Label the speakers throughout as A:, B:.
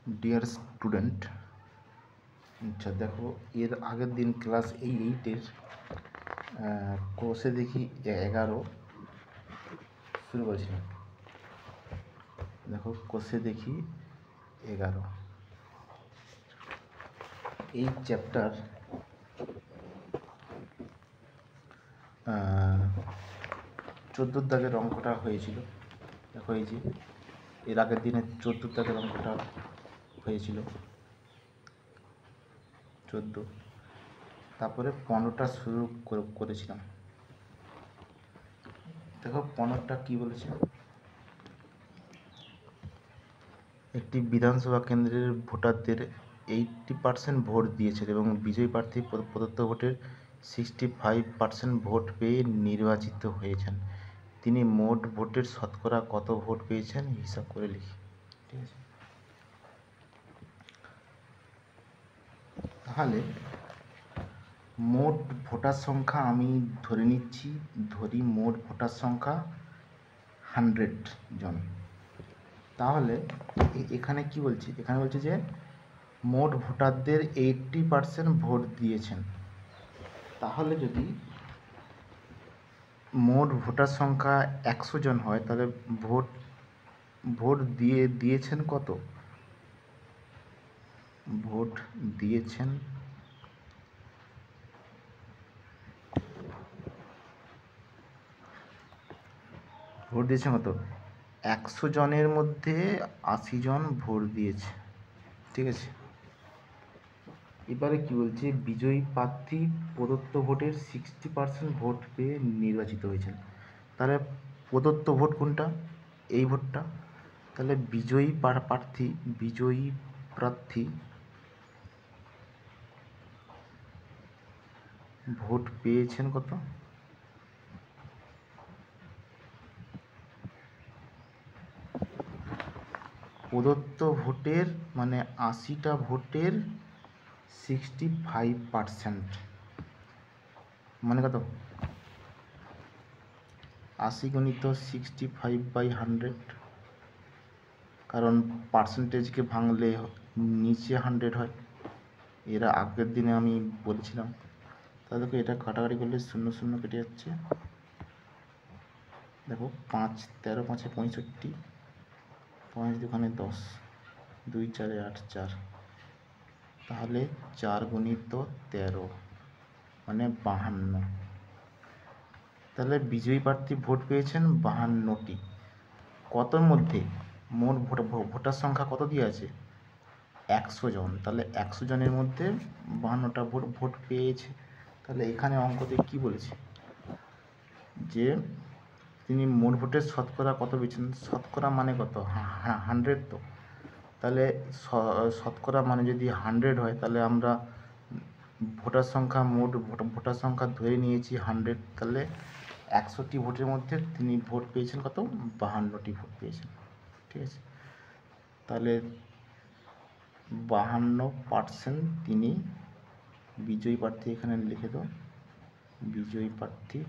A: Dear student, আচ্ছা দেখো, এর আগের দিন ক্লাস 8-এর কোর্সে দেখি 11 শুরু করেছিলাম। দেখো কোর্সে দেখি 11 এই চ্যাপ্টার 14 দাগের অঙ্কটা হয়েছিল। দেখো এই যে এর আগের দিনে 14 দাগের অঙ্কটা হয়েছিল 14, তারপরে 15টা শুরু করেছিলাম। দেখো 15টা কী বলেছে, একটি বিধানসভা কেন্দ্রের ভোটারদের 80% ভোট দিয়েছেন এবং বিজয়ী প্রার্থী প্রদত্ত ভোটের 65% ভোট পেয়ে নির্বাচিত হয়েছেন। তিনি মোট ভোটের শতকরা কত ভোট পেয়েছেন হিসাব করে লিখি। ঠিক আছে, তাহলে মোট ভোটার সংখ্যা আমি ধরি মোট ভোটার সংখ্যা 100 জন। তাহলে এখানে কি বলছি, এখানে বলছে যে মোট ভোটারদের 80% ভোট দিয়েছেন। তাহলে যদি মোট ভোটার সংখ্যা 100 জন হয়, তাহলে ভোট দিয়েছেন কত? ভোট দিয়েছেন কত? 100 জনের মধ্যে 80 জন ভোট দিয়েছে। ঠিক আছে, এবারে কি বলছে, বিজয়ী প্রার্থী প্রদত্ত ভোটের 60% ভোট পেয়ে নির্বাচিত হয়েছেন। তাহলে প্রদত্ত ভোট কোনটা? এই ভোটটা। তাহলে বিজয়ী প্রার্থী ভোট পেয়েছেন কত? প্রদত্ত ভোটের মানে 80টা ভোটের 65%, মানে কত? 80 গুণিত 65/100, কারণ পার্সেন্টেজকে ভাঙলে নিচে 100 হয়। এরা আগের দিনে আমি বলেছিলাম। তাহলে দেখো এটা কাটাকাটি করলে 0 0 কেটে যাচ্ছে। দেখো 5 13 5 65, 5 2 10, 2 4 8 4, তাহলে 4 গুণিত 13 মানে 52। তাহলে বিজয়ী প্রার্থী ভোট পেয়েছেন 52টি। কতর মধ্যে? মোট ভোটার সংখ্যা কত দিয়ে আছে? 100 জন। তাহলে 100 জনের মধ্যে 52টা ভোট পেয়েছে। তাহলে এখানে অঙ্কতে কি বলেছে, যে তিনি মোট ভোটের শতকরা কত পেয়েছেন? শতকরা মানে কত? 100 তো। তাহলে শতকরা মানে যদি 100 হয়, তাহলে আমরা ভোটার সংখ্যা মোট ভোটার সংখ্যা ধরে নিয়েছি 100। তাহলে 100টি ভোটের মধ্যে তিনি ভোট পেয়েছেন কত? 52টি ভোট পেয়েছেন। ঠিক আছে, তাহলে 52% তিনি বিজয়ী প্রার্থী, এখানে লিখে দাও, বিজয়ী প্রার্থী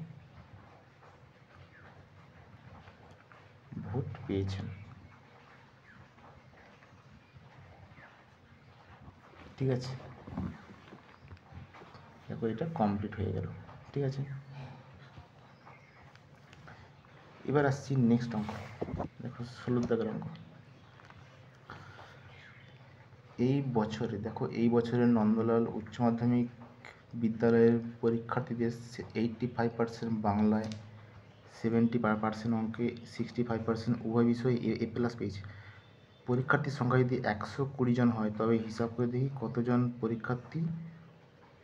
A: ভোট পেয়েছেন। ঠিক আছে, দেখো এটা কমপ্লিট হয়ে গেল। ঠিক আছে, এবার আসছি নেক্সট অঙ্ক। দেখো 16 দাগের অঙ্ক। এই বছরে নন্দলাল উচ্চ মাধ্যমিক বিদ্যালয়ের পরীক্ষার্থীদের 85% বাংলায়, 70% অঙ্কে, 65% উভয় বিষয়ে A+ পেয়েছে। পরীক্ষার্থীর সংখ্যা যদি 120 জন হয়, তবে হিসাব করে দেখি কতজন পরীক্ষার্থী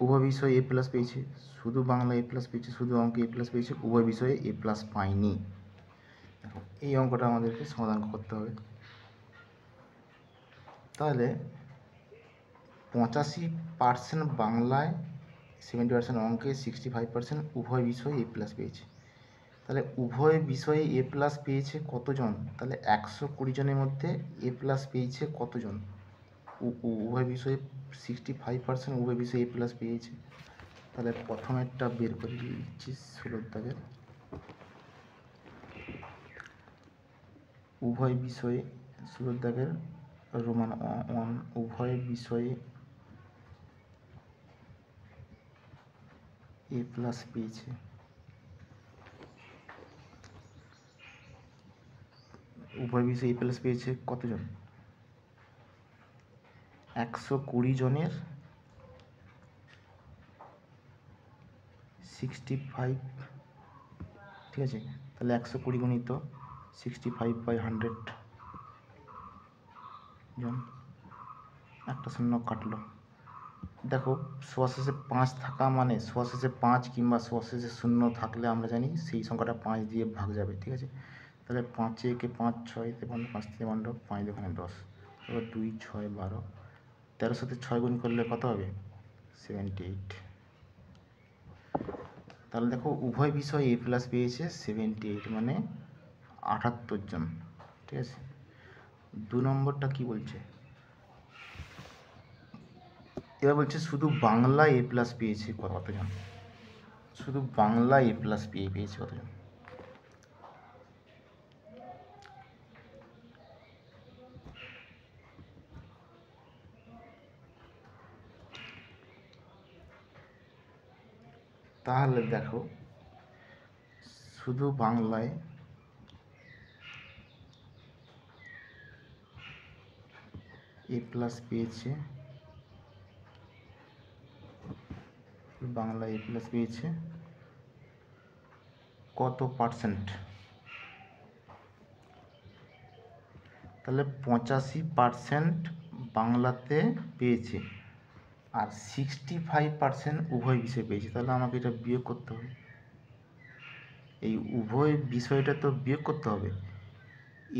A: উভয় বিষয়ে A+ পেয়েছে। শুধু বাংলা A+ পেয়েছে, শুধু অঙ্কে A+ পেয়েছে, উভয় বিষয়ে A+ পায়নি। দেখো এই অঙ্কটা আমাদেরকে সমাধান করতে হবে। তাহলে 85% বাংলায়, 70% অঙ্কে, 65% উভয় বিষয়ে A+ পেয়েছে। তাহলে উভয় বিষয়ে A+ পেয়েছে কতজন? তাহলে 120 জনের মধ্যে A+ পেয়েছে কতজন? উভয় বিষয়ে 65% উভয় বিষয়ে A+ পেয়েছে। তাহলে প্রথমেরটা বের করে দিচ্ছি 16 দাগের। উভয় বিষয়ে 16 দাগের রোমান 1 উভয় বিষয়ে এ প্লাস পেয়েছে। উভয় বিষয়ে এ প্লাস পেয়েছে কতজন? 120 জনের 65, ঠিক আছে। তাহলে 120 গুণিত 65/100 জন, একটা শূন্য কাটলো। দেখো সোয়াশেষে 5 থাকা মানে সোয়াশেষে 5 কিংবা সোয়াশেষে 0 থাকলে আমরা জানি সেই সংখ্যাটা 5 দিয়ে ভাগ যাবে, ঠিক আছে। তাহলে 5 একে 5, 6 53, 5 থেকে 12, 5 দুগুণে 10, এবার 2 6 12, 13 সাথে 6 গুণ করলে কত হবে? 78। তাহলে দেখো উভয় বিষয় এ প্লাস পেয়েছে 78 মানে 78 জন, ঠিক আছে। 2 নম্বরটা কি বলছে? এবার বলছে শুধু বাংলা এ প্লাস পেয়েছে কতজন? শুধু বাংলা এ প্লাস পেয়েছে কতজন? তাহলে দেখো শুধু বাংলায় এ প্লাস পেয়েছে, বাংলা এ প্লাস পেয়েছে কত পার্সেন্ট? তাহলে 85% বাংলাতে পেয়েছে আর 65% উভয় বিষয় পেয়েছে। তাহলে আমাকে এটা বিয়োগ করতে হবে, এই উভয় বিষয়টা তো বিয়োগ করতে হবে।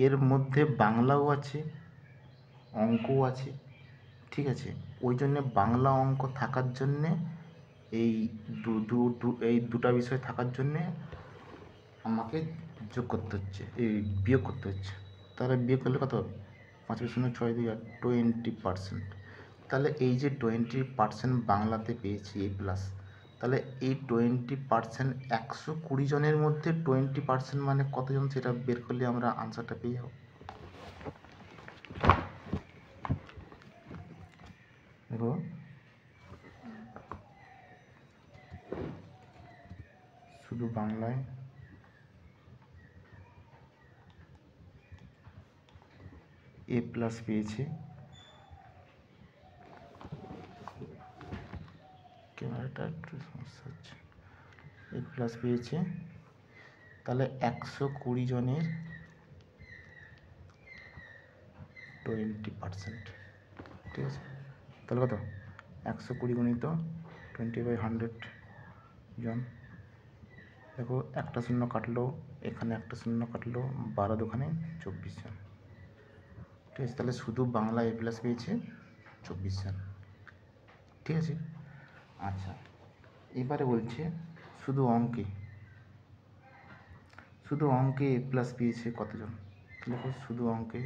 A: এর মধ্যে বাংলাও আছে অঙ্কও আছে, ঠিক আছে। ওই জন্যে বাংলা অঙ্ক থাকার জন্যে এই এই দুটা বিষয় থাকার জন্যে আমাকে যোগ করতে হচ্ছে, এই বিয়োগ করতে হচ্ছে। তাহলে বিয়োগ করলে কত হবে? 5 শূন্য 6 2 8, 20%। তাহলে এই যে 20% বাংলাতে পেয়েছি এ প্লাস, তাহলে এই 20% 120 জনের মধ্যে 20% মানে কতজন সেটা বের করলে আমরা আনসারটা পেয়ে যাব। দেখো শুধু বাংলায় এ প্লাস পেয়েছে, ক্যামেরাটা একটু সমস্যা হচ্ছে, এ প্লাস পেয়েছে তাহলে 120 জনের 20%, ঠিক আছে। তাহলে কত? 120 গুণিত 20/100 জন। দেখো একটা শূন্য কাটলো, এখানে একটা শূন্য কাটলো, 12 দুখানে 24 জন, ঠিক আছে। তাহলে শুধু বাংলা এ প্লাস পেয়েছে 24 জন, ঠিক আছে। আচ্ছা এবারে বলছে শুধু অঙ্কে এ প্লাস পেয়েছে কতজন? দেখো শুধু অঙ্কে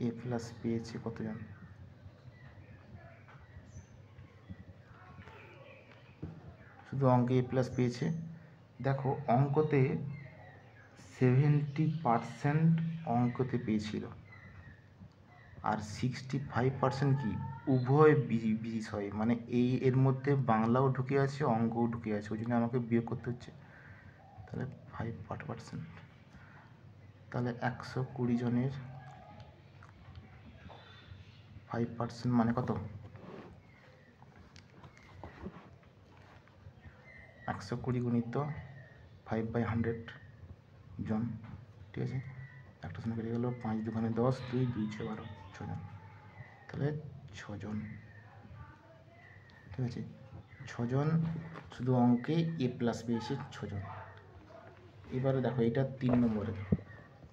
A: এ প্লাস পেয়েছে কতজন? শুধু অঙ্কে এ প্লাস পেয়েছে, দেখো অঙ্কতে 70% অঙ্কতে পেয়েছিল আর 65% কি উভয় বিষয়, মানে এর মধ্যে বাংলাও ঢুকে আছে অঙ্কও ঢুকে আছে, ওই জন্য আমাকে বিয়োগ করতে হচ্ছে। তাহলে 5%, তাহলে 120 জনের 5% মানে কত? 120 গুণিত 5/100 জন, ঠিক আছে। একটা শূন্য কেটে গেল, 5 দুগুণে 10, 2 2 6 12, 6 জন, তাহলে 6 জন, ঠিক আছে। 6 জন শুধু অঙ্কে এ প্লাস পেয়েছে 6 জন। এবারে দেখো এটা 3 নম্বরে।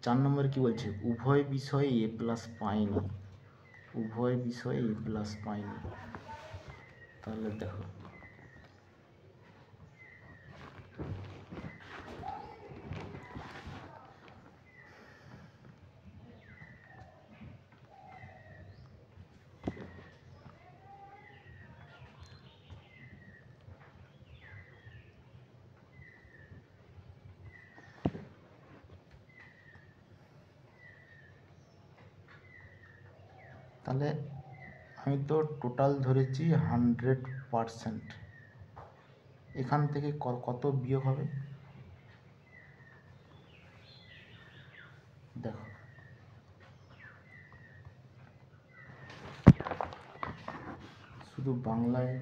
A: 4 নম্বরে কি বলছে? উভয় বিষয়ে এ প্লাস পায়নি, উভয় বিষয়ে এ প্লাস পায়নি। তাহলে দেখো তাহলে আমি তো টোটাল ধরেছি 100%, এখান থেকে কত বিয়োগ হবে দেখো। শুধু বাংলায়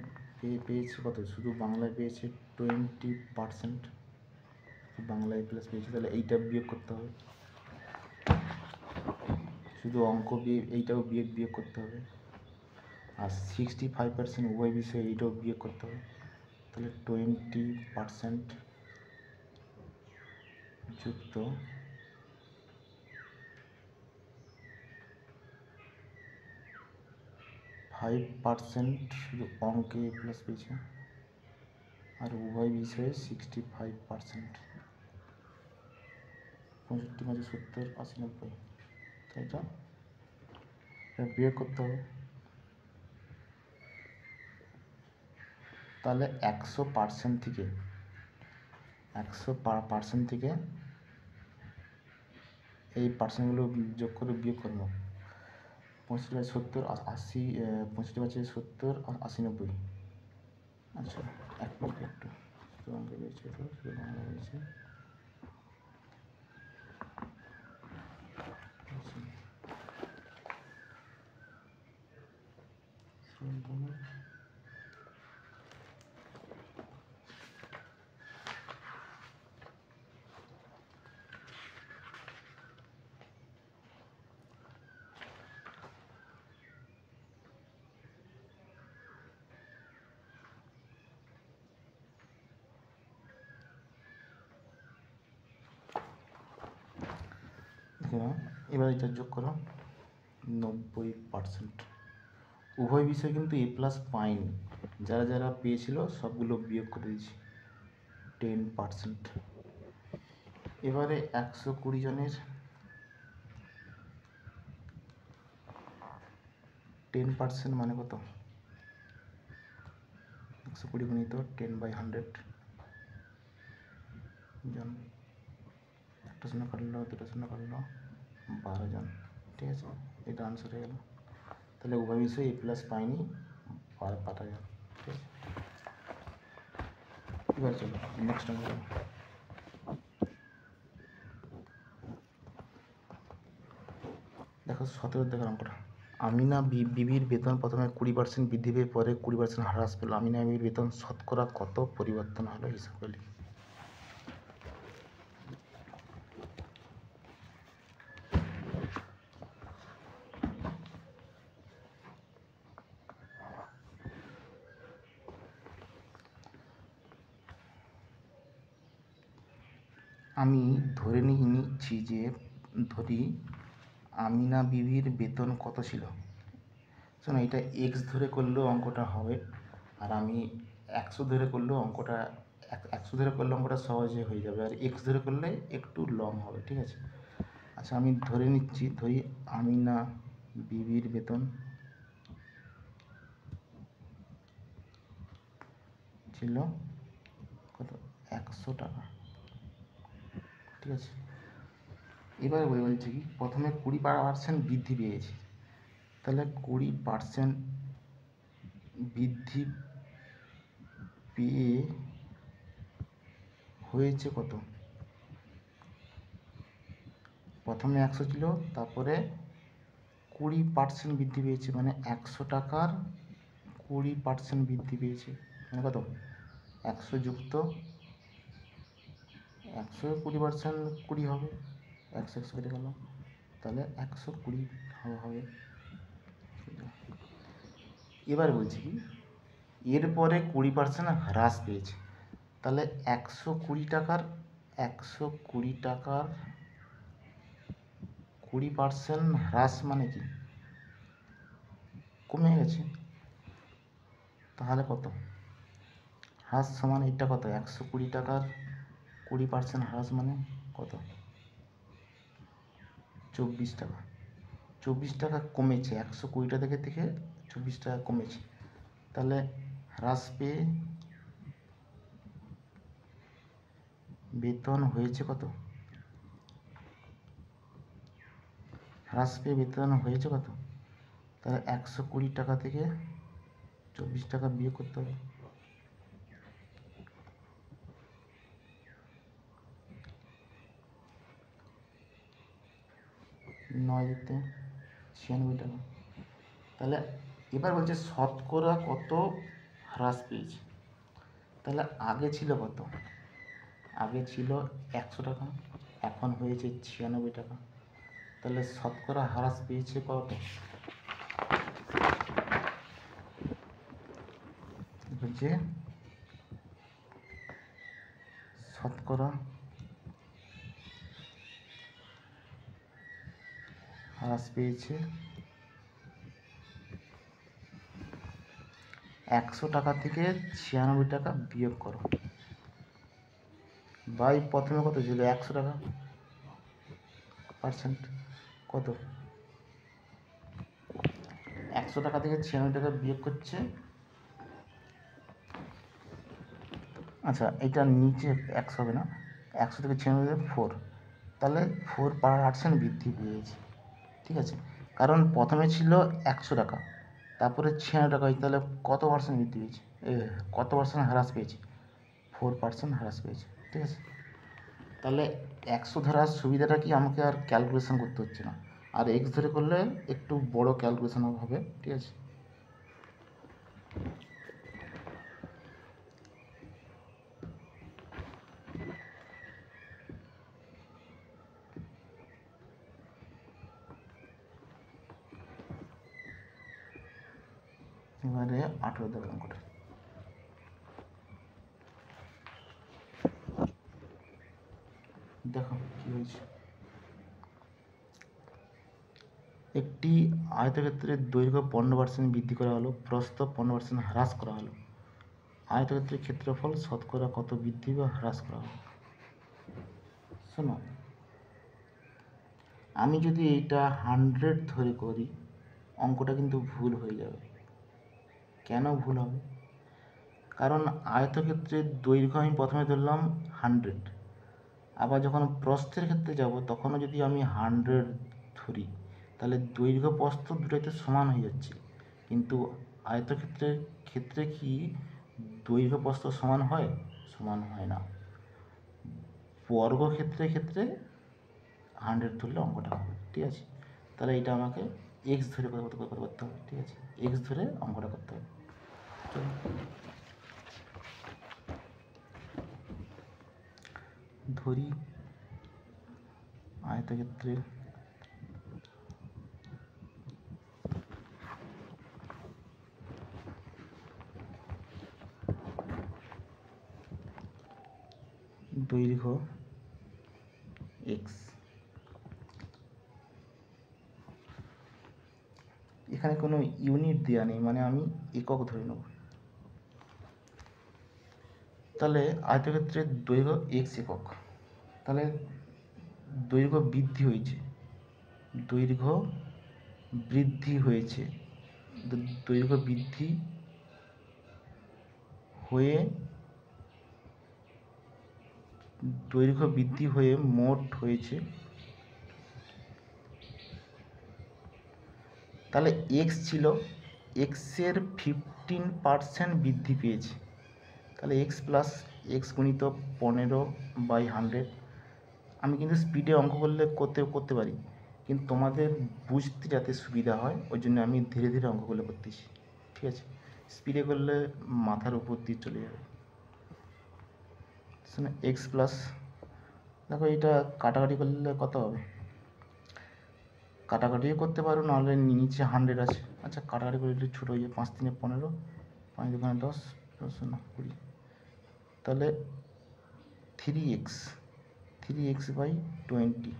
A: পেয়েছে কত, শুধু বাংলায় পেয়েছে 20%, বাংলায় প্লাস পেয়েছে, তাহলে এইটা বিয়োগ করতে হবে। শুধু অঙ্ক এইটাও বিয়োগ করতে হবে। আর 65% উভয় বিষয়ে এইটাও বিয়োগ করতে হবে। তাহলে 20% যুক্ত 5% শুধু অঙ্কে প্লাস পেয়েছে, আর উভয় বিষয়ে 65%। 65 মাঝে 70, 80, 90, তাই এটা বিয়োগ করতে হবে। তাহলে 100% থেকে 100% থেকে এই পার্সেন্টগুলো যোগ করে বিয়োগ করবো। 65, 70, 80, 65, 70, 80, 90। আচ্ছা এক মিনিট একটু, শুধু অঙ্কে রয়েছে, তো শুধু বাংলা রয়েছে। এবার এটা যোগ করো 90%। উভয় বিষয় কিন্তু এ প্লাস পাইনি, যারা যারা পেয়েছিল সবগুলো বিয়োগ করে দিয়েছি 10%। এবারে 120 জনের 10% মানে কত? 120 গুণিত 10/100 জন, একটা শূন্য কাটলো, দুটো শূন্য কাটলো, 12 জন। ঠিক আছে, এটা আনসার হয়ে গেল। তাহলে উভয় বিষয় এ প্লাস পাইনি 12 জন। ঠিক আছে, এবার চলো নেক্সট অঙ্ক। দেখো 17 দেখার অঙ্কটা। আমিনা বিবির বেতন প্রথমে 20% বৃদ্ধি পেয়ে পরে 20% হ্রাস পেল। আমিনা বিবির বেতন শতকরা কত পরিবর্তন হলো হিসাব করলি। আমি ধরে নিচ্ছি যে ধরি আমিনা বিবির বেতন কত ছিল। শোনো, এটা এক্স ধরে করলেও অঙ্কটা হবে, আর আমি 100 ধরে করলেও অঙ্কটা 100 ধরে করলে অঙ্কটা সহজে হয়ে যাবে, আর এক্স ধরে করলে একটু লং হবে। ঠিক আছে, আচ্ছা আমি ধরে নিচ্ছি, ধরি আমিনা বিবির বেতন ছিল কত, 100 টাকা। ঠিক আছে, এবারে বলছি কি, প্রথমে 20% বৃদ্ধি পেয়েছি, তাহলে 20% বৃদ্ধি পেয়ে হয়েছে কত? প্রথমে 100 ছিল, তারপরে 20% বৃদ্ধি পেয়েছে, মানে 100 টাকার 20% বৃদ্ধি পেয়েছে, মানে কত? 100 যুক্ত 100 20% 20 হবে, 100 কেটে গেল, তাহলে 120 হবে। এবার বলছি কি, এরপরে 20% হ্রাস পেয়েছে, তাহলে 120 টাকার 20% হ্রাস মানে কি, কমে গেছে। তাহলে কত হ্রাস সমান এটা কত, 120 টাকার 20% হ্রাস মানে কত, 24 টাকা। 24 টাকা কমেছে, 120 টাকা থেকে 24 টাকা কমেছে, তাহলে হ্রাস পেয়ে বেতন হয়েছে কত, হ্রাস পেয়ে বেতন হয়েছে কত, তাহলে 120 টাকা থেকে 24 টাকা বিয়োগ করতে হবে। নয় দিতে 96 টাকা। তাহলে এবার বলছে শতকরা কত হ্রাস পেয়েছে। তাহলে আগে ছিল কত? আগে ছিল 100 টাকা, এখন হয়েছে 96 টাকা। তাহলে শতকরা হ্রাস পেয়েছে কত? যে শতকরা হ্রাস পেয়েছে 100 টাকা থেকে 96 টাকা বিয়োগ করো। বাই প্রথমে কত ছিল? 100 টাকা, পার্সেন্ট কত? 100 টাকা থেকে 96 টাকা বিয়োগ করছে। আচ্ছা, এটা নিচে 100 হবে না, 100 থেকে 96 4, তাহলে 4% বৃদ্ধি পেয়েছে। ঠিক আছে, কারণ প্রথমে ছিল 100 টাকা, তারপরে 96 টাকা হয়েছে, তাহলে কত পার্সেন্ট বৃদ্ধি পেয়েছে? কত পার্সেন্ট হ্রাস পেয়েছে? 4% হ্রাস পেয়েছে। ঠিক আছে, তাহলে 100 ধরার সুবিধাটা কি, আমাকে আর ক্যালকুলেশন করতে হচ্ছে না, আর এক্স ধরে করলে একটু বড় ক্যালকুলেশন হবে। ঠিক আছে, এবারে 18 দেবো অঙ্কটা। দেখো কি হয়েছে। একটি আয়তক্ষেত্রের দৈর্ঘ্য 15% বৃদ্ধি করা হলো, প্রস্থ 15% হ্রাস করা হলো। আয়তক্ষেত্রের ক্ষেত্রফল শতকরা কত বৃদ্ধি বা হ্রাস করা হলো? শোনো, আমি যদি এইটা 100 ধরে করি, অঙ্কটা কিন্তু ভুল হয়ে যাবে। কেন ভুল হবে? কারণ আয়তক্ষেত্রের দৈর্ঘ্য আমি প্রথমে ধরলাম 100, আবার যখন প্রস্থের ক্ষেত্রে যাব তখনও যদি আমি 100 ধরি, তাহলে দৈর্ঘ্য প্রস্থ দুটোই তো সমান হয়ে যাচ্ছে। কিন্তু আয়তক্ষেত্রের ক্ষেত্রে কি দৈর্ঘ্য প্রস্থ সমান হয়? সমান হয় না। বর্গক্ষেত্রের ক্ষেত্রে 100 ধরলে অঙ্কটা হবে। ঠিক আছে, তাহলে এটা আমাকে এক্স ধরে করতে হবে। ঠিক আছে, এক্স ধরে অঙ্কটা করতে হবে। ধরি আয়তক্ষেত্রে দৈর্ঘ্য এক্স। এখানে কোনো ইউনিট দেওয়া নেই, মানে আমি একক ধরে নেব। তাহলে আয়তক্ষেত্রের দৈর্ঘ্য এক্স একক, তাহলে দৈর্ঘ্য বৃদ্ধি হয়েছে, দৈর্ঘ্য বৃদ্ধি হয়েছে, দৈর্ঘ্য বৃদ্ধি হয়ে দৈর্ঘ্য বৃদ্ধি হয়ে মোট হয়েছে। তাহলে এক্স ছিল, এক্সের 15% বৃদ্ধি পেয়েছে। তাহলে এক্স প্লাস এক্স গুণিত 15/100। আমি কিন্তু স্পিডে অঙ্ক করলে করতে পারি, কিন্তু তোমাদের বুঝতে যাতে সুবিধা হয় ওই জন্য আমি ধীরে ধীরে অঙ্কগুলো করতেছি। ঠিক আছে, স্পিডে করলে মাথার উপর দিয়ে চলে যাবে। এক্স প্লাস, দেখো এটা কাটাকাটি করলে কত হবে? কাটাকাটিও করতে পারো, নাহলে নিচে 100 আছে। আচ্ছা, কাটাকাটি করে একটু ছোটো হয়ে যায়, 5 3 15, 5 2 10, 20, তাহলে 3x/20।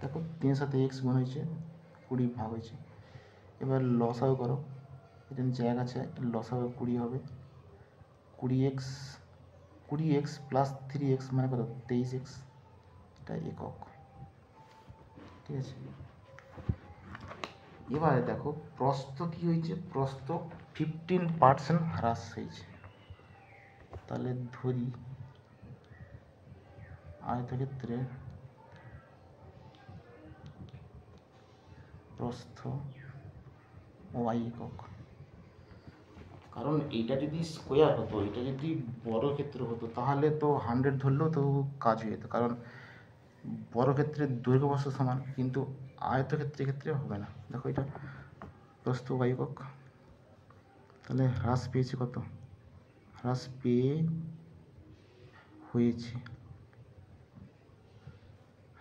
A: দেখো 3 সাথে এক্স গুণ হয়েছে, 20 ভাগ হয়েছে। এবার লসাগু করো, এটা নিচে 1 আছে, লসাগু 20 হবে। 20x প্লাস 3x মানে কত? 23x, এটা একক। ঠিক আছে, এবারে দেখো প্রস্থ কি হয়েছে, প্রস্থ 15% হ্রাস হয়েছে। তাহলে ধরি আয়তক্ষেত্রে প্রস্থ প্রস্থ ওয়াই একক। কারণ এইটা যদি স্কোয়ার হতো, এটা যদি বর্গক্ষেত্র হতো, তাহলে তো 100 ধরলেও তো কাজ হয়ে যেত, কারণ বর্গক্ষেত্রের দৈর্ঘ্য প্রস্থ সমান, কিন্তু আয়তক্ষেত্রের ক্ষেত্রে হবে না। দেখো এটা প্রস্থ ওয়াই একক, তাহলে হ্রাস পেয়েছে কত? হ্রাস পেয়ে হয়েছে,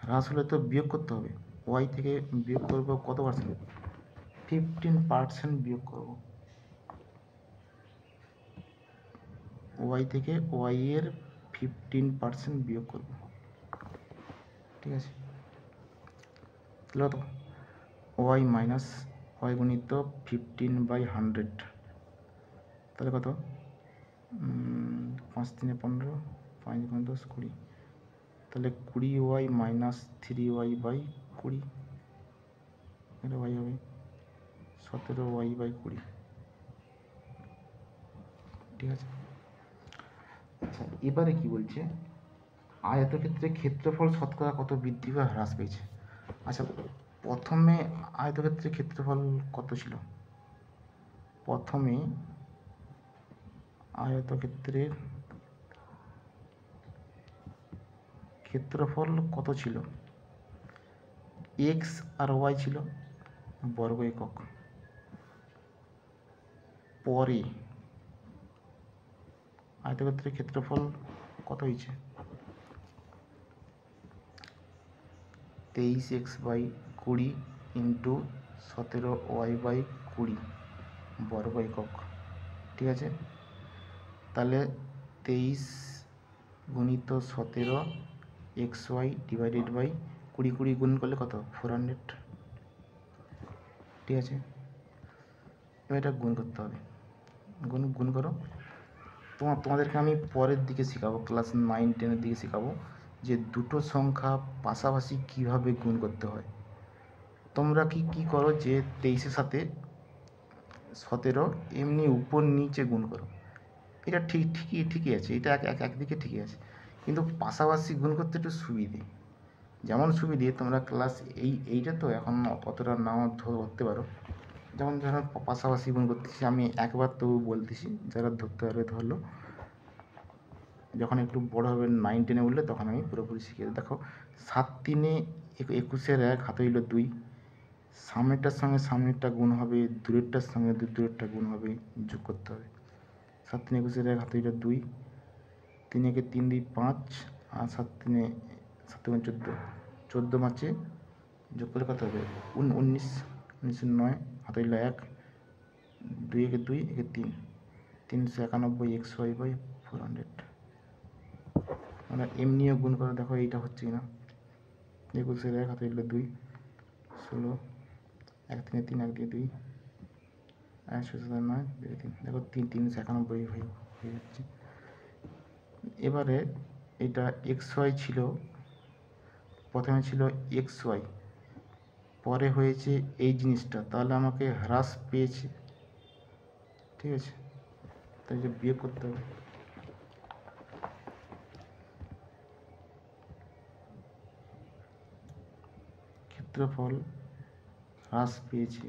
A: হ্রাস হলে তো বিয়োগ করতে হবে। ওয়াই থেকে বিয়োগ করবো কত পার্সেন্ট? 15% বিয়োগ করব। ওয়াই থেকে ওয়াই এর 15% বিয়োগ করব, ঠিক আছে? তাহলে কত? ওয়াই মাইনাস ওয়াই গুণিত 15/100, তাহলে কত? 5 3 15, 5 10 20, তাহলে 20y মাইনাস 3y/20, এটা ওয়াই হবে 17y/20, ঠিক আছে? আচ্ছা, এবারে কি বলছে? আয়তক্ষেত্রে ক্ষেত্রফল শতকরা কত বৃদ্ধি বা হ্রাস পেয়েছে? আচ্ছা, প্রথমে আয়তক্ষেত্রের ক্ষেত্রফল কত ছিল? প্রথমে আয়তক্ষেত্রের ক্ষেত্রফল কত ছিল? এক্স আর ওয়াই ছিল বর্গ একক। পরে আয়তক্ষেত্রের ক্ষেত্রফল কত হয়েছে? 23x/20 ইন্টু 17y/20 বর্গ একক, ঠিক আছে? তাহলে 23 গুণিত 17 xy ডিভাইডেড বাই 20, 20 গুণ করলে কত? 400, ঠিক আছে? এবার এটা গুণ করতে হবে, গুণ করো। তোমাদেরকে আমি পরের দিকে শেখাবো, ক্লাস 9 10-এর দিকে শেখাবো যে দুটো সংখ্যা পাশাপাশি কিভাবে গুণ করতে হয়। তোমরা কি করো যে 23-এর সাথে 17 এমনি উপর নিচে গুণ করো, এটা ঠিকই আছে, এটা একদিকে ঠিকই আছে, কিন্তু পাশাপাশি গুণ করতে একটু সুবিধে। যেমন সুবিধে, তোমরা ক্লাস এইটা তো এখন অতটা নাও ধরতে পারো, যেমন ধরো পাশাপাশি গুণ করতেছি, আমি একবার তো বলতেছি, যারা ধরতে পারবে ধরলো, যখন একটু বড় হবে 9 10-এ উঠলে তখন আমি পুরোপুরি শিখিয়ে দেবো। দেখো 7 3 21 হাতে হইল 2, সামনেরটার সঙ্গে সামনেরটা গুণ হবে, দূরেরটার সঙ্গে দূরেরটা গুণ হবে, যোগ করতে হবে। 7 3 21 হাতে হইল 2, 3 1 3 2 5, আর 7 3 7 14, 14 5 যোগ করলে কত হবে? 19, 19 9 হাতে হইল 1, 2 1 2 1 3, 391 xy/400। আমরা এমনিও গুণ করে দেখো এইটা হচ্ছে কিনা। 21 হাতে হইল 2, 16, 1 3 3 1 2 1 7 9 2 3, দেখো 391 হয়ে যাচ্ছে। এবারে এটা xy ছিল, প্রথমে ছিল xy, পরে হয়েছে এই জিনিসটা, তাহলে আমাকে হ্রাস পেয়েছে, ঠিক আছে? তাই যে বিয়োগ করতে হবে। ক্ষেত্রফল হ্রাস পেয়েছে,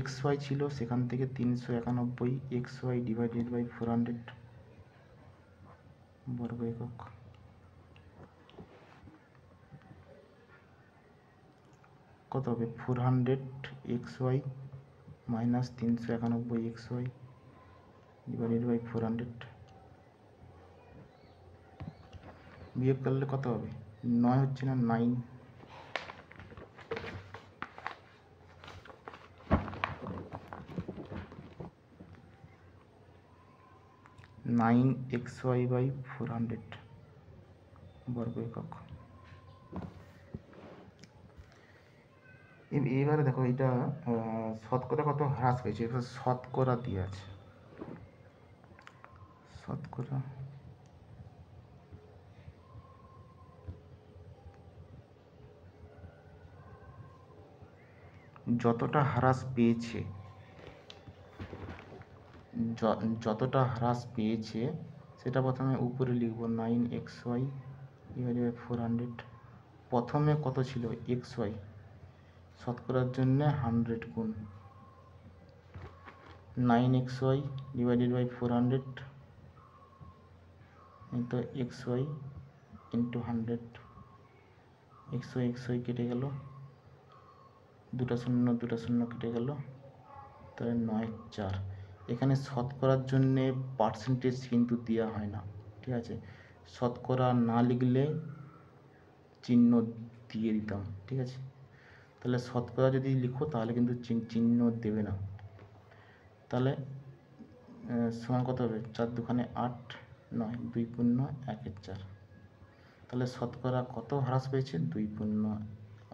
A: xy ছিল, সেখান থেকে 391 xy ডিভাইডেড বাই 400 বর্গ একক। কত হবে? 400 xy minus 391 xy divided by 400, বিয়োগ করলে কত হবে? 9 হচ্ছে না, 9, 9 xy/400 বর্গ একক। এবারে দেখো এটা শতকরা কত হ্রাস পেয়েছে, এবার শতকরা দিয়ে আছে, শতকরা যতটা হ্রাস পেয়েছে, যতটা হ্রাস পেয়েছে সেটা প্রথমে উপরে লিখব, 9 xy ডিভাইডেড বাই 400, প্রথমে কত ছিল এক্স ওয়াই, শতকরার জন্য 100 গুণ 9xy divided by 400 into x y into 100। X y কেটে গেল, দুটা শূন্য কেটে গেল, তাহলে 9×4। এখানে শতকরার জন্যে পার্সেন্টেজ কিন্তু দেওয়া হয় না, ঠিক আছে। শতকরা না লিখলে চিহ্ন দিয়ে দিতাম, ঠিক আছে। তাহলে শতকরা যদি লিখো তাহলে কিন্তু চিহ্ন দেবে না। তাহলে সমান কত হবে, 4 দুখানে 8, 9, 2 পূর্ণ 1/4। তাহলে শতকরা কত হ্রাস পেয়েছে, 2 পূর্ণ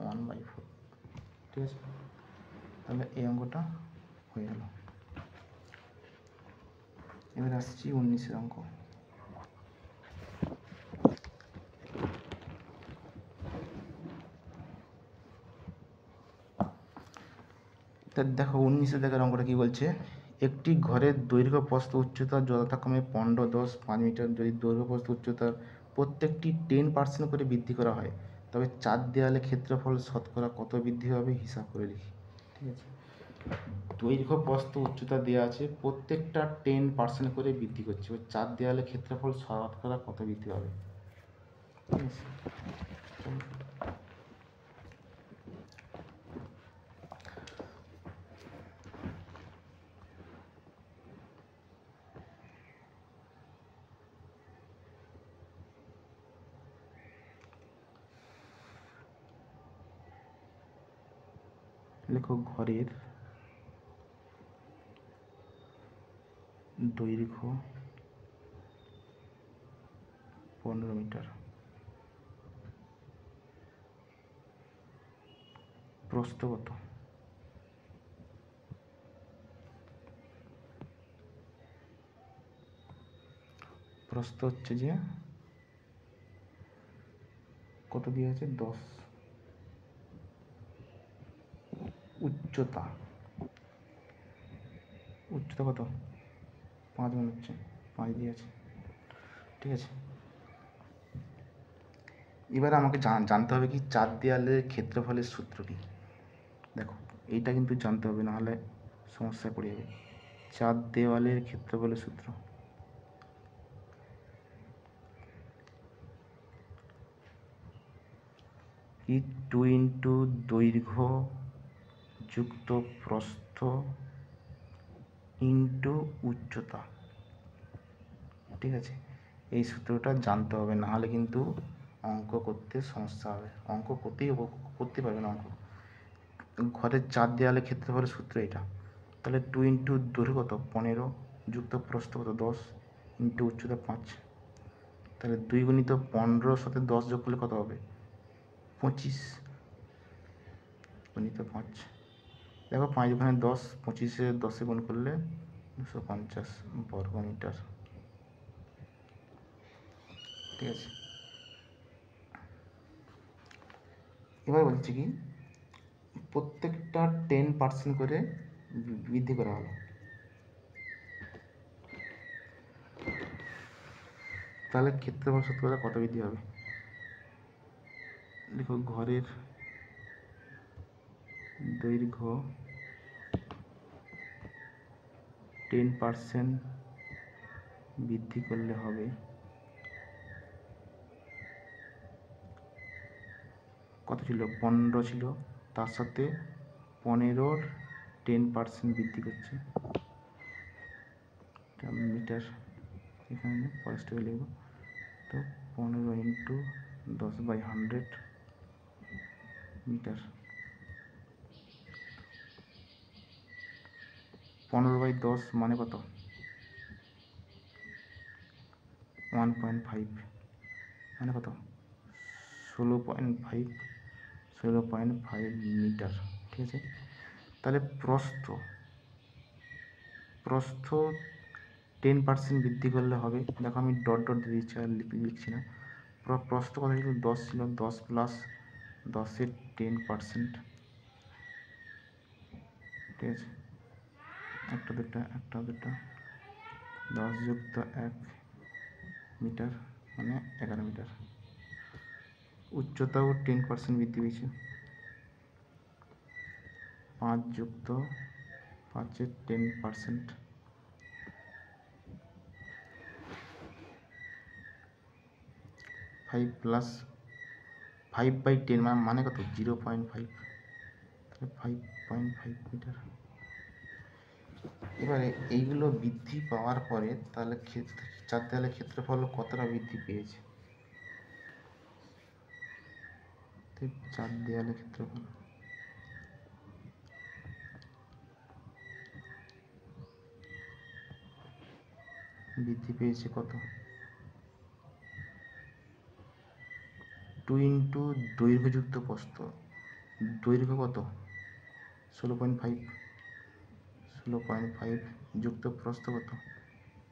A: 1/4, ঠিক আছে। তাহলে এই অঙ্কটা হয়ে গেল। এবার আসছি 19-এর অঙ্ক। দেখো 19-এ দেখার অঙ্কটা কি বলছে, একটি ঘরের দৈর্ঘ্য প্রস্থ উচ্চতা যথাক্রমে 15, 10, 5 মিটার। যদি দৈর্ঘ্য প্রস্থ উচ্চতার প্রত্যেকটি 10% করে বৃদ্ধি করা হয়, তবে 4 দেওয়ালে ক্ষেত্রফল শতকরা কত বৃদ্ধি হবে হিসাব করে লিখি, ঠিক আছে। দৈর্ঘ্য প্রস্থ উচ্চতা দেওয়া আছে, প্রত্যেকটা 10% করে বৃদ্ধি করছে, 4 দেওয়ালে ক্ষেত্রফল শতকরা কত বৃদ্ধি হবে, ঠিক আছে। লেখো ঘরের দৈর্ঘ্য 15 মিটার, প্রস্থ কত, প্রস্থ হচ্ছে যে কত দিয়ে আছে 10, উচ্চতা কত 5 মনে হচ্ছে, 5 দিয়ে আছে, ঠিক আছে। এবারে আমাকে জানতে হবে কি 4 দেওয়ালের ক্ষেত্রফলের সূত্র কি। দেখো এইটা কিন্তু জানতে হবে, নাহলে সমস্যায় পড়ে যাবে। 4 দেওয়ালের ক্ষেত্রফলের সূত্র কি, 2 ইন্টু দৈর্ঘ্য যুক্ত প্রস্থ ইন্টু উচ্চতা, ঠিক আছে। এই সূত্রটা জানতে হবে, নাহলে কিন্তু অঙ্ক করতে সমস্যা হবে, অঙ্ক করতে পারবে না অঙ্ক। ঘরের 4 দেওয়ালে ক্ষেত্রফলের সূত্র এটা। তাহলে 2 ইন্টু দৈর্ঘ্য কত 15 যুক্ত প্রস্থ কত 10 ইন্টু উচ্চতা 5। তাহলে 2 গুণিত 15 সাথে 10 যোগ করলে কত হবে 25 গুণিত 5। দেখো 5 দুখানে 10, 25-এ 10-এ গুণ করলে 250 বর্গ মিটার, ঠিক আছে। এবার বলছি কি প্রত্যেকটা 10% করে বৃদ্ধি করা হলো, তাহলে ক্ষেত্রফল শতকরা কত বৃদ্ধি হবে। দেখো ঘরের দৈর্ঘ্য 10% বৃদ্ধি করলে হবে কত ছিল 15 ছিল, তার সাথে 15-র 10% বৃদ্ধি করছে, মিটার এখানে পরে স্টেপে লিখব। তো 15 ইন্টু 10/100 মিটার, 15/10 মানে কত 1.5 মানে কত 16.5 মিটার, ঠিক আছে। তাহলে প্রস্থ 10% বৃদ্ধি করলে হবে, দেখো আমি ডট দিয়ে দিচ্ছি আর লিখছি না। প্রস্থ কত ছিল 10 ছিল, 10 প্লাস 10-এর 10%, ঠিক আছে। একটা দুটা 10 যুক্ত 1 মিটার মানে 11 মিটার, উচ্চতাও 10% বৃদ্ধি পেয়েছে। 5 যুক্ত 5-এর 10%, 5 প্লাস 5/10 মানে কত? 0.5, তাহলে 5.5 মিটার। এবারে এইগুলো বৃদ্ধি পাওয়ার পরে তাহলে চার দেওয়ালের ক্ষেত্রফল কতটা বৃদ্ধি পেয়েছে? চার দেওয়ালের ক্ষেত্রফল বৃদ্ধি পেয়েছে কত? 2 ইন্টু দৈর্ঘ্যযুক্ত প্রস্থ, দৈর্ঘ্য কত? 16.5, 16.5 যুক্ত প্রস্থ কত?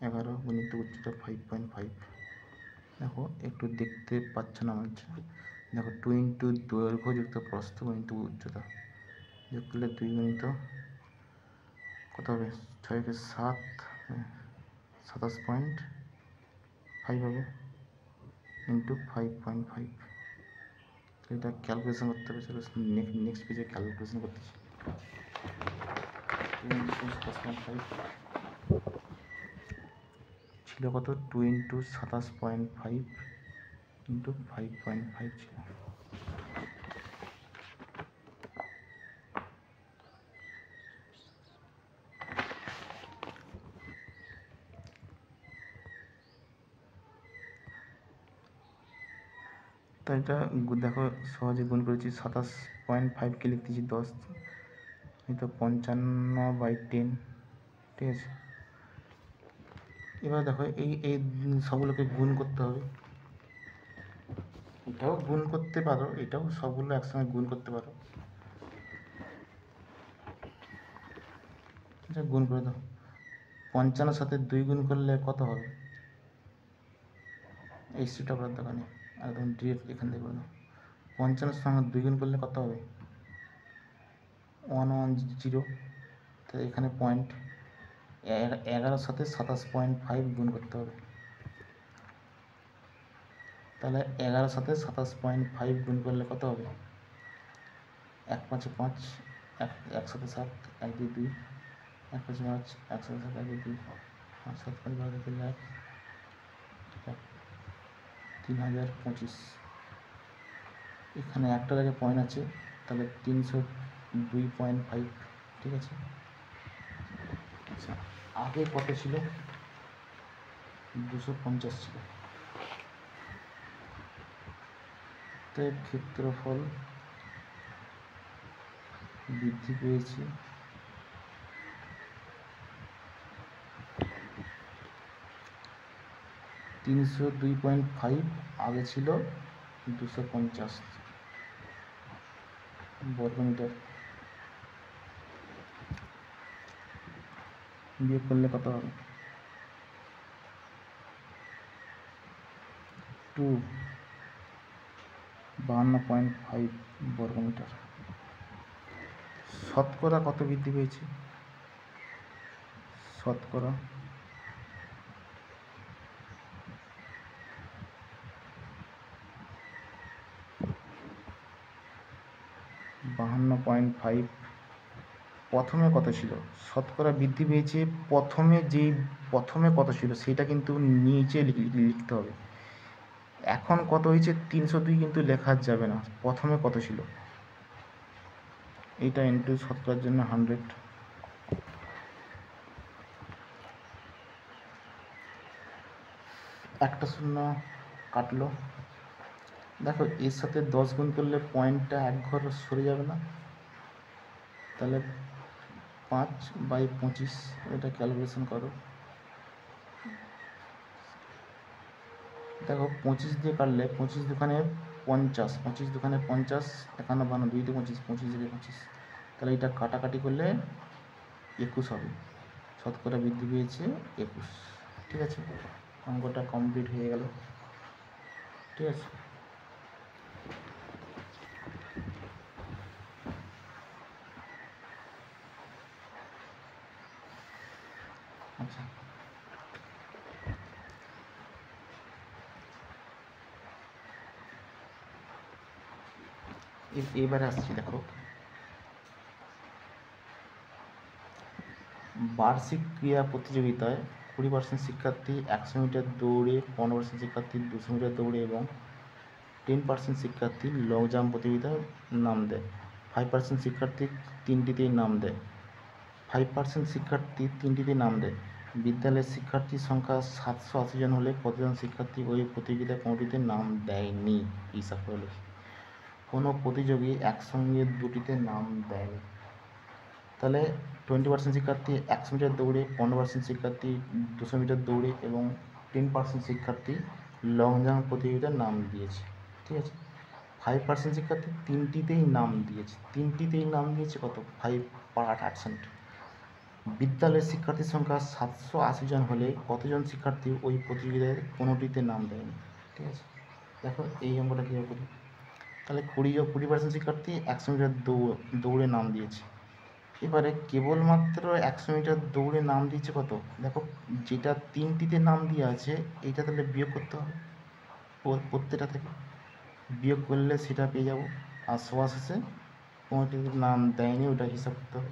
A: 11 গুণিত উচ্চতা 5.5। দেখো একটু দেখতে পাচ্ছ না মনে হচ্ছে। দেখো 2 ইন্টু দৈর্ঘ্য যুক্ত প্রস্থ গুণিত উচ্চতা যোগ করলে 2 গুণিত কত হবে? 6 কে 7, 27.5 হবে ইন্টু 5.5। এটা ক্যালকুলেশন করতে হবে। চলো নেক্সট পেজে ক্যালকুলেশন করতেছি। 27.5 ছিল কত? 2 ইন্টু 27.5 ইন্টু 5.5 ছিল। তো এটা দেখো সহজে গুণ করেছি। 27.5কে লিখতেছি 10, তো 55/10, ঠিক আছে। এবার দেখো এই সবগুলোকে গুণ করতে হবে। এটাও গুণ করতে পারো, এটাও সবগুলো একসঙ্গে গুণ করতে পারো। আচ্ছা গুণ করে দাও। 55 সাথে 2 গুণ করলে কত হবে? এই সিটা করার দরকার নেই, একদম ডিরেক্ট এখান থেকে করে দাও। 55 সঙ্গে 2 গুণ করলে কত হবে? 110। তো এখানে পয়েন্ট 11 সাথে 27.5 গুণ করতে হবে। তাহলে 11 সাথে 27.5 গুণ করলে কত হবে? 1 5 5, 1 সাথে 7, 1 2 2, 1 5 5, 1 সাথে 7, 1 2 2, 5 7 5 12 3 1, 3025। এখানে একটা জায়গায় পয়েন্ট আছে, তাহলে 302.5, ঠিক আছে। আচ্ছা আগে কত ছিল? 250 ছিল। তো ক্ষেত্রফল বৃদ্ধি পেয়েছে 302.5, আগে ছিল 250 বর্গমিটার। বিয়োগ করলে কত হবে? 52.5 বর্গমিটার। শতকরা কত বৃদ্ধি পেয়েছে? শতকরা 52.5। প্রথমে কত ছিল? শতকরা বৃদ্ধি পেয়েছে প্রথমে কত ছিল সেটা কিন্তু নিচে লিখতে হবে। এখন কত হয়েছে 302 কিন্তু লেখা যাবে না, প্রথমে কত ছিল এইটা ইন্টু শতকরার জন্য 100। একটা শূন্য কাটলো। দেখো এর সাথে 10 গুণ করলে পয়েন্টটা এক ঘর সরে যাবে না? তাহলে 5/25, এটা ক্যালকুলেশন করো। দেখো 25 দিয়ে কাটলে 25 দুখানে 50, 25 দুখানে 50, 51 52, 2 দিয়ে 25, 25 দিয়ে 25, তাহলে এটা কাটাকাটি করলে 21 হবে। শতকরা বৃদ্ধি পেয়েছে 21, ঠিক আছে। অঙ্কটা কমপ্লিট হয়ে গেল, ঠিক আছে। আচ্ছা এবারে আসছি, দেখো বার্ষিক ক্রীড়া প্রতিযোগিতায় 20% শিক্ষার্থী 100 মিটার দৌড়ে, 15% শিক্ষার্থী 200 মিটার দৌড়ে এবং 10% শিক্ষার্থী লং জাম্প প্রতিযোগিতায় নাম দেয়। 5% শিক্ষার্থী তিনটিতেই নাম দেয়। 5% শিক্ষার্থী তিনটিতেই নাম দেয়। বিদ্যালয়ের শিক্ষার্থীর সংখ্যা 780 জন হলে কতজন শিক্ষার্থী ওই প্রতিযোগিতায় কোনোটিতে নাম দেয়নি? হিসাব করে লিখি। কোনো প্রতিযোগী একসঙ্গে দুটিতে নাম দেয়নি। তাহলে 20% শিক্ষার্থী 100 মিটার দৌড়ে, 15% শিক্ষার্থী 200 মিটার দৌড়ে এবং 10% শিক্ষার্থী লং জাম্প প্রতিযোগিতার নাম দিয়েছে। ঠিক আছে, 5% শিক্ষার্থী তিনটিতেই নাম দিয়েছে। তিনটিতেই নাম দিয়েছে কত? 5%। বিদ্যালয়ের শিক্ষার্থীর সংখ্যা 780 জন হলে কতজন শিক্ষার্থী ওই প্রতিযোগিতায় কোনোটিতে নাম দেয়নি? ঠিক আছে, দেখো এই অঙ্কটা কীভাবে করি। তাহলে 20% শিক্ষার্থী 100 মিটার দৌড়ে নাম দিয়েছে। এবারে কেবলমাত্র 100 মিটার দৌড়ে নাম দিয়েছে কত? দেখো যেটা তিনটিতে নাম দেওয়া আছে এইটা তাহলে বিয়োগ করতে হবে প্রত্যেকটা থেকে। বিয়োগ করলে সেটা পেয়ে যাব। আর সবার শেষে কোনোটিতে নাম দেয়নি ওটা হিসাব করতে হবে।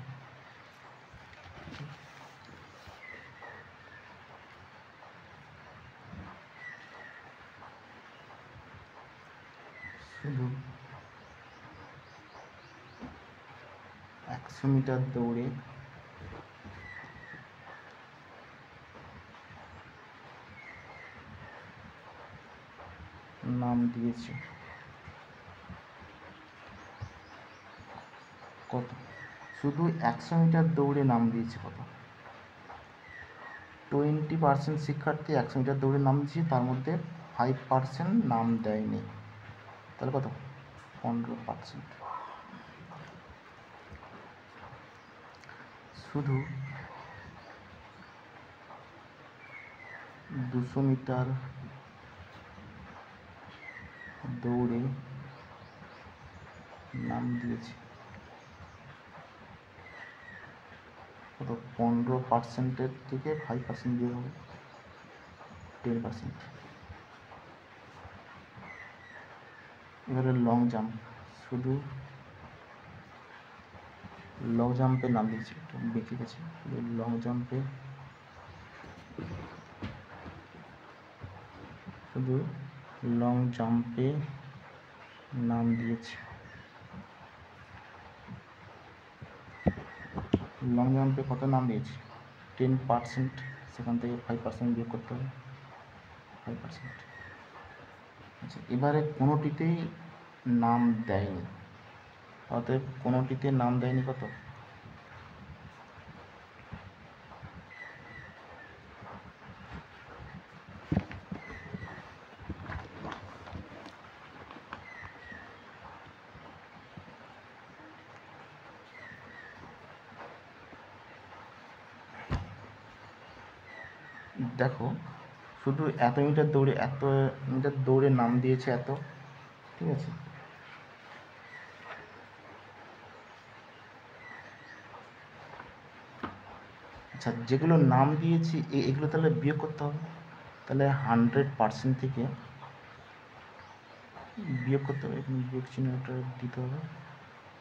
A: শুধু 100 মিটার দৌড়ে নাম দিয়েছে কত? শুধু 100 মিটার দৌড়ে নাম দিয়েছে কত? 20% শিক্ষার্থী 100 মিটার দৌড়ে নাম দিয়েছে, তার মধ্যে 5% নাম দেয়নি। তাহলে কত? 15%। শুধু 200 মিটার দৌড়ে নাম দিয়েছে কত? 15%-এর থেকে 5% দিয়ে হবে 10%। এবারে লং জাম্প, শুধু লং জাম্পে নাম দিয়েছে, একটু বেঁকে গেছে। লং জাম্পে শুধু লং জাম্পে নাম দিয়েছে। লং জাম্পে কত নাম দিয়েছে? 10%, সেখান থেকে 5% বিয়োগ করতে হবে, 5%। আচ্ছা, এবারে কোনোটিতেই নাম দেয়নি, অতএব কোনোটিতে নাম দেয়নি কত? দেখো শুধু এত মিটার দৌড়ে নাম দিয়েছে এত। ঠিক আছে, আচ্ছা যেগুলো নাম দিয়েছি এগুলো তাহলে বিয়োগ করতে হবে। তাহলে 100% থেকে বিয়োগ করতে হবে, এখানে বিয়োগ চিহ্নটা দিতে হবে।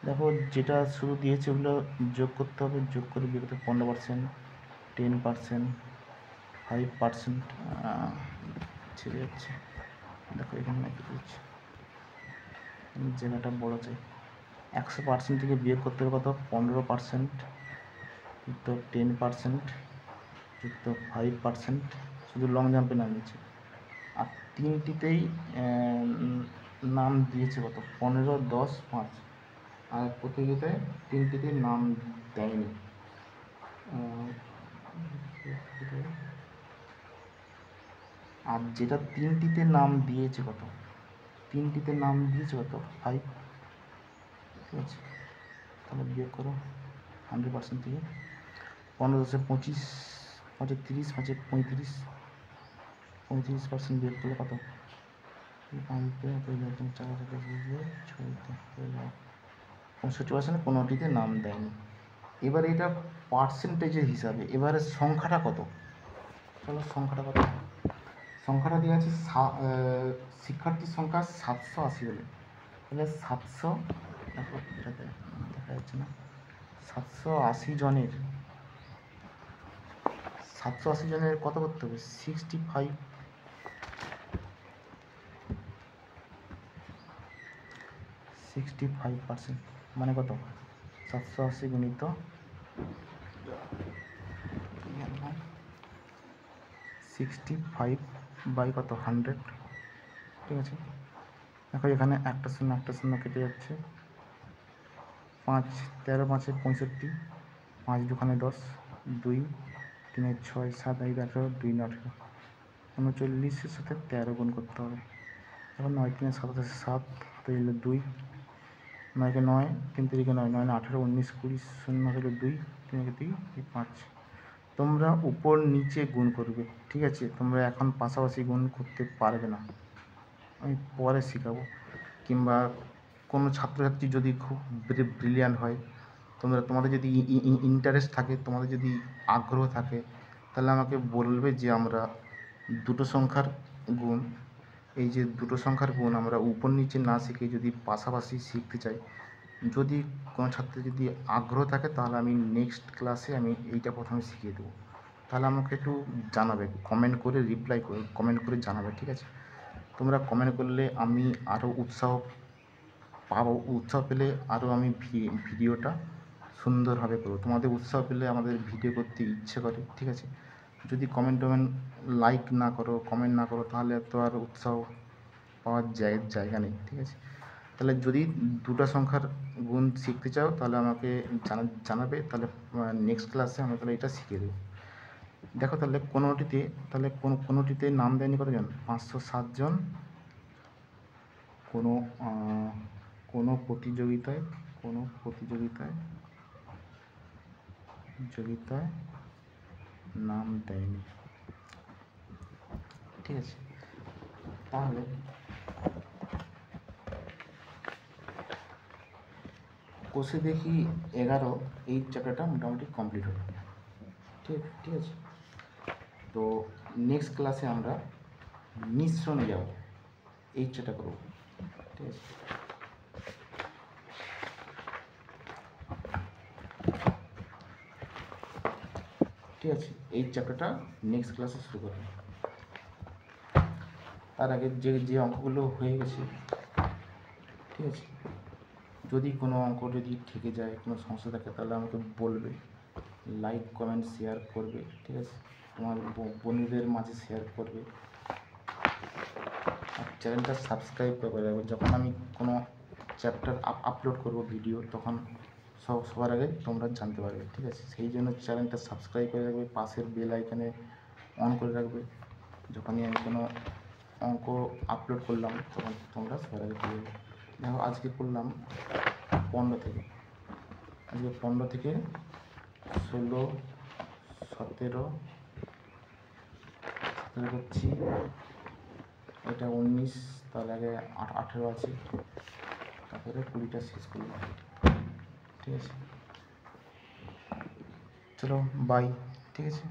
A: দেখো যেটা শুরু দিয়েছে ওগুলো যোগ করতে হবে, যোগ করে বিয়োগ করতে 15%, 10%, 5% ছেড়ে যাচ্ছে। দেখো এখানে দিচ্ছি, জায়গাটা বড় চাই। 100% থেকে বিয়োগ করতে হবে কত? 15% যুক্ত 10% যুক্ত 5%, শুধু লং জাম্পে নাম দিয়েছে। আর তিনটিতেই নাম দিয়েছে কত? 15, 10, 5। আর প্রতিযোগিতায় তিনটিতেই নাম দেয়নি। আর যেটা তিনটিতে নাম দিয়েছে কত? তিনটিতে নাম দিয়েছে কত? 5। ঠিক আছে, তাহলে বিয়োগ করো 100% থেকে। 15, 10, 25, 5, 30, 5, 35, 35% বিয়োগ করলে কত? 65% কোনোটিতে নাম দেয়নি। এবার এটা পার্সেন্টেজের হিসাবে। এবারে সংখ্যাটা কত? চলো সংখ্যাটা কত? সংখ্যাটা দেওয়া আছে শিক্ষার্থীর সংখ্যা 780 হলে, তাহলে 700 দেখো এটা দেখা যাচ্ছে না, 780 জনের কত করতে হবে? 65% মানে কত? 780 গুণিত 65 বাই কত 100, ঠিক আছে। দেখো এখানে একটা শূন্য কেটে যাচ্ছে, 5 13 5 65, 5 দুখানে 10, 2 3 6 7 8 18, 2 9 39 সাথে 13 গুণ করতে হবে। এখন 9 3 7 7, 2 9 কে 9, 3 3 9 9 18 19 20, 0 হলো 2, 3 2 5। তোমরা উপর নিচে গুণ করবে, ঠিক আছে। তোমরা এখন পাশাপাশি গুণ করতে পারবে না, আমি পরে শেখাবো। কিংবা কোনো ছাত্রছাত্রী যদি খুব ব্রিলিয়ান্ট হয়, তোমাদের যদি ইন্টারেস্ট থাকে, তোমাদের যদি আগ্রহ থাকে, তাহলে আমাকে বলবে যে আমরা দুটো সংখ্যার গুণ, এই যে দুটো সংখ্যার গুণ আমরা উপর নিচে না শিখে যদি পাশাপাশি শিখতে চাই, যদি কোনো ছাত্রের যদি আগ্রহ থাকে, তাহলে আমি নেক্সট ক্লাসে আমি এইটা প্রথমে শিখিয়ে দেবো। তাহলে আমাকে একটু জানাবে, কমেন্ট করে কমেন্ট করে জানাবে, ঠিক আছে। তোমরা কমেন্ট করলে আমি আরও উৎসাহ পাবো, উৎসাহ পেলে আরও আমি ভিডিওটা সুন্দরভাবে করবো। তোমাদের উৎসাহ পেলে আমাদের ভিডিও করতে ইচ্ছে করে, ঠিক আছে। যদি কমেন্ট লাইক না করো, কমেন্ট না করো, তাহলে তো আর উৎসাহ পাওয়ার জায়গা নেই, ঠিক আছে। তাহলে যদি দুটো সংখ্যার গুণ শিখতে চাও, তাহলে আমাকে জানাবে, তাহলে নেক্সট ক্লাসে আমরা তাহলে এটা শিখিয়ে দেবো। দেখো তাহলে কোনোটিতে নাম দেয়নি কতজন? 507 জন। কোনো প্রতিযোগিতায় নাম দেয়নি, ঠিক আছে। তাহলে কোষে দেখি 11 এই চ্যাপ্টারটা মোটামুটি কমপ্লিট হলো, ঠিক আছে। তো নেক্সট ক্লাসে আমরা মিশ্রণে যাব, এই চ্যাপ্টারটা করবো, ঠিক আছে। ঠিক আছে, এই চ্যাপ্টারটা নেক্সট ক্লাসে শুরু করব। তার আগে যে অঙ্কগুলো হয়ে গেছে, ঠিক আছে, যদি কোনো অঙ্ক যদি থেকে যায়, কোনো সমস্যা থাকে, তাহলে আমাকে বলবে, লাইক কমেন্ট শেয়ার করবে, ঠিক আছে। তোমার বন্ধুদের মাঝে শেয়ার করবে, আর চ্যানেলটা সাবস্ক্রাইব করে রাখবে। যখন আমি কোনো চ্যাপ্টার আপলোড করব ভিডিও, তখন সবার আগে তোমরা জানতে পারবে, ঠিক আছে। সেই জন্য চ্যানেলটা সাবস্ক্রাইব করে রাখবে, পাশের বেল আইকনে অন করে রাখবে। যখনই আমি কোনো অঙ্ক আপলোড করলাম, তখন তোমরা সবার আগে পেয়ে যাবে। দেখো আজকে করলাম 15 থেকে, আজকে 15 থেকে 16 17 করছি, এটা 19, তাহলে আগে 18 আছে, তারপরে 20টা শেষ করলাম, ঠিক আছে। চলো বাই, ঠিক আছে।